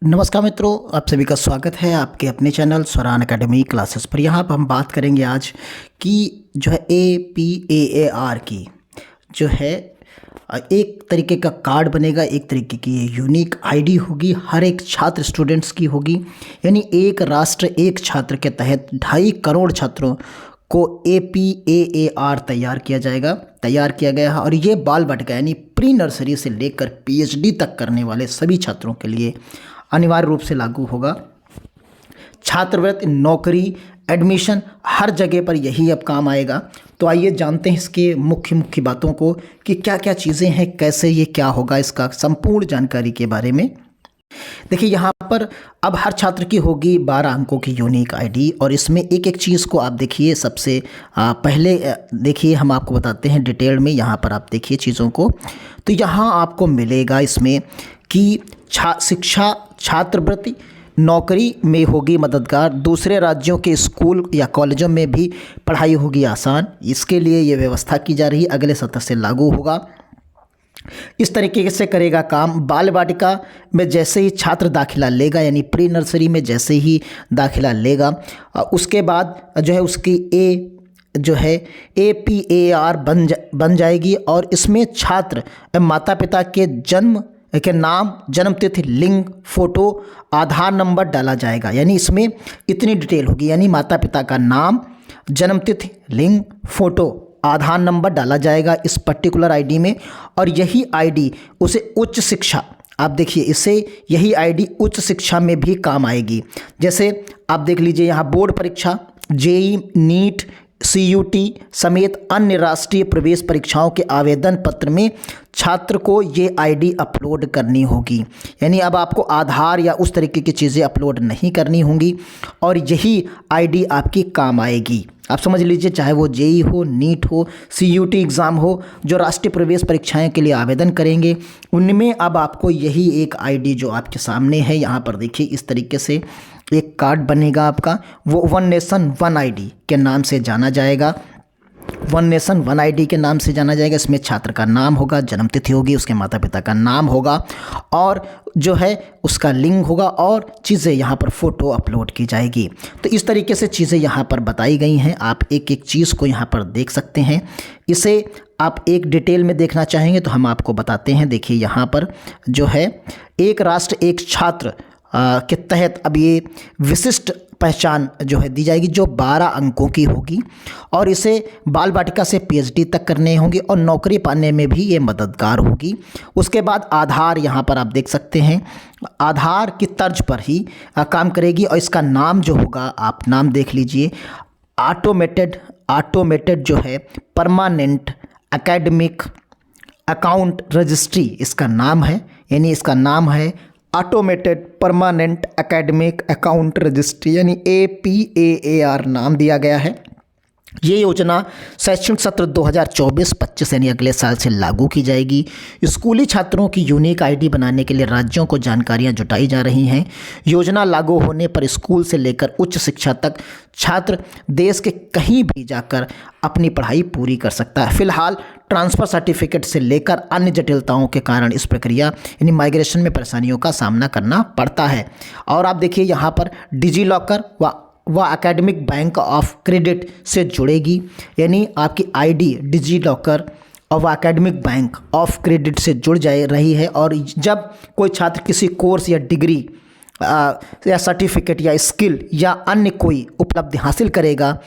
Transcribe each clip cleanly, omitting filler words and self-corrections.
नमस्कार मित्रों, आप सभी का स्वागत है आपके अपने चैनल स्वरान एकेडमी क्लासेस पर। यहाँ पर हम बात करेंगे आज कि जो है APAAR की जो है एक तरीके का कार्ड बनेगा, एक तरीके की यूनिक आईडी होगी, हर एक छात्र स्टूडेंट्स की होगी। यानी एक राष्ट्र एक छात्र के तहत 2.5 करोड़ छात्रों को APAAR तैयार किया गया है। और ये बाल बालिका यानी प्री नर्सरी से लेकर PhD तक करने वाले सभी छात्रों के लिए अनिवार्य रूप से लागू होगा। छात्रवृत्ति, नौकरी, एडमिशन, हर जगह पर यही अब काम आएगा। तो आइए जानते हैं इसके मुख्य बातों को कि क्या क्या चीज़ें हैं, कैसे ये क्या होगा, इसका संपूर्ण जानकारी के बारे में। देखिए, यहाँ पर अब हर छात्र की होगी 12 अंकों की यूनिक आईडी। और इसमें एक एक चीज़ को आप देखिए। सबसे पहले देखिए, हम आपको बताते हैं डिटेल में। यहाँ पर आप देखिए चीज़ों को, तो यहाँ आपको मिलेगा इसमें कि शिक्षा, छात्रवृत्ति, नौकरी में होगी मददगार, दूसरे राज्यों के स्कूल या कॉलेजों में भी पढ़ाई होगी आसान। इसके लिए ये व्यवस्था की जा रही है, अगले सत्र से लागू होगा। इस तरीके से करेगा काम। बाल वाटिका में जैसे ही छात्र दाखिला लेगा, यानी प्री नर्सरी में जैसे ही दाखिला लेगा, उसके बाद जो है उसकी APAR बन जाएगी। और इसमें छात्र माता पिता के जन्म के नाम, जन्म तिथि, लिंग, फोटो, आधार नंबर डाला जाएगा। यानी इसमें इतनी डिटेल होगी, यानी माता पिता का नाम, जन्म तिथि, लिंग, फोटो, आधार नंबर डाला जाएगा इस पर्टिकुलर आईडी में। और यही आईडी उसे उच्च शिक्षा, आप देखिए, इससे यही आईडी उच्च शिक्षा में भी काम आएगी। जैसे आप देख लीजिए, यहाँ बोर्ड परीक्षा, JEE, नीट, CUT समेत अन्य राष्ट्रीय प्रवेश परीक्षाओं के आवेदन पत्र में छात्र को ये आईडी अपलोड करनी होगी। यानी अब आपको आधार या उस तरीके की चीज़ें अपलोड नहीं करनी होंगी और यही आईडी आपकी काम आएगी। आप समझ लीजिए, चाहे वो JEE हो, नीट हो, CUT एग्ज़ाम हो, जो राष्ट्रीय प्रवेश परीक्षाएं के लिए आवेदन करेंगे, उनमें अब आपको यही एक आईडी जो आपके सामने है, यहाँ पर देखिए, इस तरीके से एक कार्ड बनेगा आपका। वो वन नेशन वन आईडी के नाम से जाना जाएगा। वन नेशन वन आईडी के नाम से जाना जाएगा। इसमें छात्र का नाम होगा, जन्म तिथि होगी, उसके माता पिता का नाम होगा और जो है उसका लिंग होगा और चीज़ें यहाँ पर फ़ोटो अपलोड की जाएगी। तो इस तरीके से चीज़ें यहाँ पर बताई गई हैं। आप एक एक चीज़ को यहाँ पर देख सकते हैं। इसे आप एक डिटेल में देखना चाहेंगे तो हम आपको बताते हैं। देखिए, यहाँ पर जो है एक राष्ट्र एक छात्र के तहत अब ये विशिष्ट पहचान जो है दी जाएगी, जो 12 अंकों की होगी और इसे बाल बाटिका से PhD तक करने होंगे और नौकरी पाने में भी ये मददगार होगी। उसके बाद आधार, यहाँ पर आप देख सकते हैं, आधार की तर्ज पर ही काम करेगी। और इसका नाम जो होगा, आप नाम देख लीजिए, ऑटोमेटेड जो है परमानेंट एकेडमिक अकाउंट रजिस्ट्री इसका नाम है। यानी इसका नाम है automated permanent academic account registry, यानी APAAR नाम दिया गया है। ये योजना शैक्षणिक सत्र 2024-25 यानी अगले साल से लागू की जाएगी। स्कूली छात्रों की यूनिक आईडी बनाने के लिए राज्यों को जानकारियां जुटाई जा रही हैं। योजना लागू होने पर स्कूल से लेकर उच्च शिक्षा तक छात्र देश के कहीं भी जाकर अपनी पढ़ाई पूरी कर सकता है। फिलहाल ट्रांसफ़र सर्टिफिकेट से लेकर अन्य जटिलताओं के कारण इस प्रक्रिया यानी माइग्रेशन में परेशानियों का सामना करना पड़ता है। और आप देखिए, यहाँ पर डिजी-लॉकर वह एकेडमिक बैंक ऑफ क्रेडिट से जुड़ेगी। यानी आपकी आईडी डिजी-लॉकर और वह एकेडमिक बैंक ऑफ क्रेडिट से जुड़ जा रही है। और जब कोई छात्र किसी कोर्स या डिग्री या सर्टिफिकेट या स्किल या अन्य कोई उपलब्धि हासिल करेगा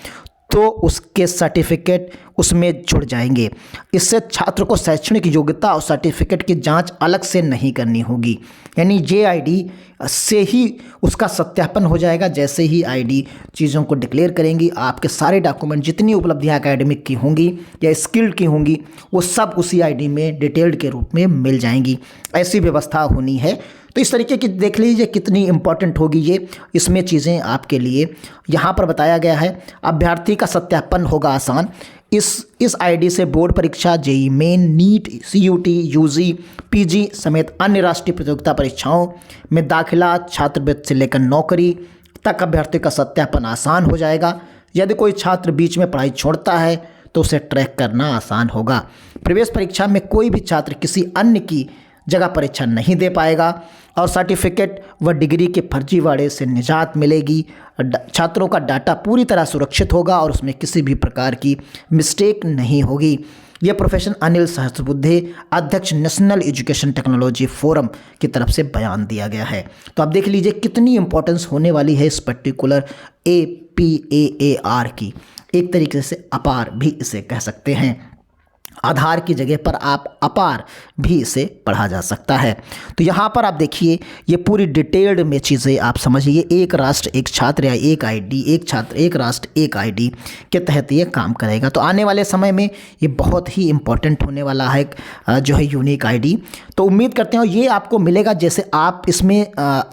तो उसके सर्टिफिकेट उसमें जुड़ जाएंगे। इससे छात्र को शैक्षणिक योग्यता और सर्टिफिकेट की जांच अलग से नहीं करनी होगी। यानी ये आईडी से ही उसका सत्यापन हो जाएगा। जैसे ही आईडी चीज़ों को डिक्लेयर करेंगी, आपके सारे डॉक्यूमेंट, जितनी उपलब्धियां एकेडमिक की होंगी या स्किल्ड की होंगी, वो सब उसी आईडी में डिटेल्ड के रूप में मिल जाएंगी। ऐसी व्यवस्था होनी है। तो इस तरीके की देख लीजिए कितनी इंपॉर्टेंट होगी ये। इसमें चीज़ें आपके लिए यहाँ पर बताया गया है। अभ्यर्थी का सत्यापन होगा आसान। इस आईडी से बोर्ड परीक्षा, JEE main, NEET, CUT, UG, PG समेत अन्य राष्ट्रीय प्रतियोगिता परीक्षाओं में दाखिला, छात्रवृत्ति से लेकर नौकरी तक अभ्यर्थी का सत्यापन आसान हो जाएगा। यदि कोई छात्र बीच में पढ़ाई छोड़ता है तो उसे ट्रैक करना आसान होगा। प्रवेश परीक्षा में कोई भी छात्र किसी अन्य की जगह परीक्षा नहीं दे पाएगा और सर्टिफिकेट व डिग्री के फर्जीवाड़े से निजात मिलेगी। छात्रों का डाटा पूरी तरह सुरक्षित होगा और उसमें किसी भी प्रकार की मिस्टेक नहीं होगी। यह प्रोफेसर अनिल सहस्त्रबुद्धे, अध्यक्ष नेशनल एजुकेशन टेक्नोलॉजी फोरम की तरफ से बयान दिया गया है। तो आप देख लीजिए कितनी इंपॉर्टेंस होने वाली है इस पर्टिकुलर APAAR की। एक तरीके से अपार भी इसे कह सकते हैं। आधार की जगह पर आप अपार भी इसे पढ़ा जा सकता है। तो यहाँ पर आप देखिए ये पूरी डिटेल्ड में चीज़ें आप समझिए। एक राष्ट्र एक छात्र या एक आईडी, एक छात्र एक राष्ट्र एक आईडी के तहत ये काम करेगा। तो आने वाले समय में ये बहुत ही इम्पोर्टेंट होने वाला है जो है यूनिक आईडी। तो उम्मीद करते हैं ये आपको मिलेगा। जैसे आप इसमें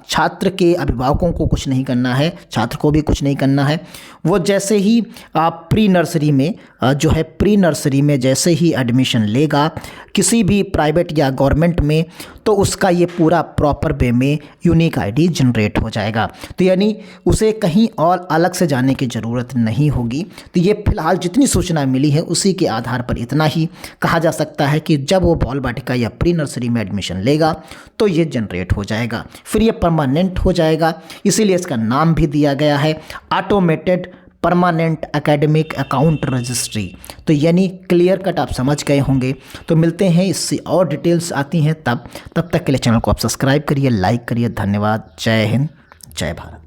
छात्र के अभिभावकों को कुछ नहीं करना है, छात्र को भी कुछ नहीं करना है। वो जैसे ही प्री नर्सरी में जो है प्री नर्सरी में जैसे ही एडमिशन लेगा किसी भी प्राइवेट या गवर्नमेंट में, तो उसका ये पूरा प्रॉपर वे में यूनिक आईडी जनरेट हो जाएगा। तो यानी उसे कहीं और अलग से जाने की ज़रूरत नहीं होगी। तो ये फिलहाल जितनी सूचना मिली है उसी के आधार पर इतना ही कहा जा सकता है कि जब वो बाल वाटिका या प्री नर्सरी में एडमिशन लेगा तो ये जनरेट हो जाएगा, फिर ये परमानेंट हो जाएगा। इसीलिए इसका नाम भी दिया गया है automated permanent academic account registry. तो यानी क्लियर कट आप समझ गए होंगे। तो मिलते हैं, इससे और डिटेल्स आती हैं तब तक के लिए चैनल को आप सब्सक्राइब करिए, लाइक करिए। धन्यवाद। जय हिंद, जय भारत।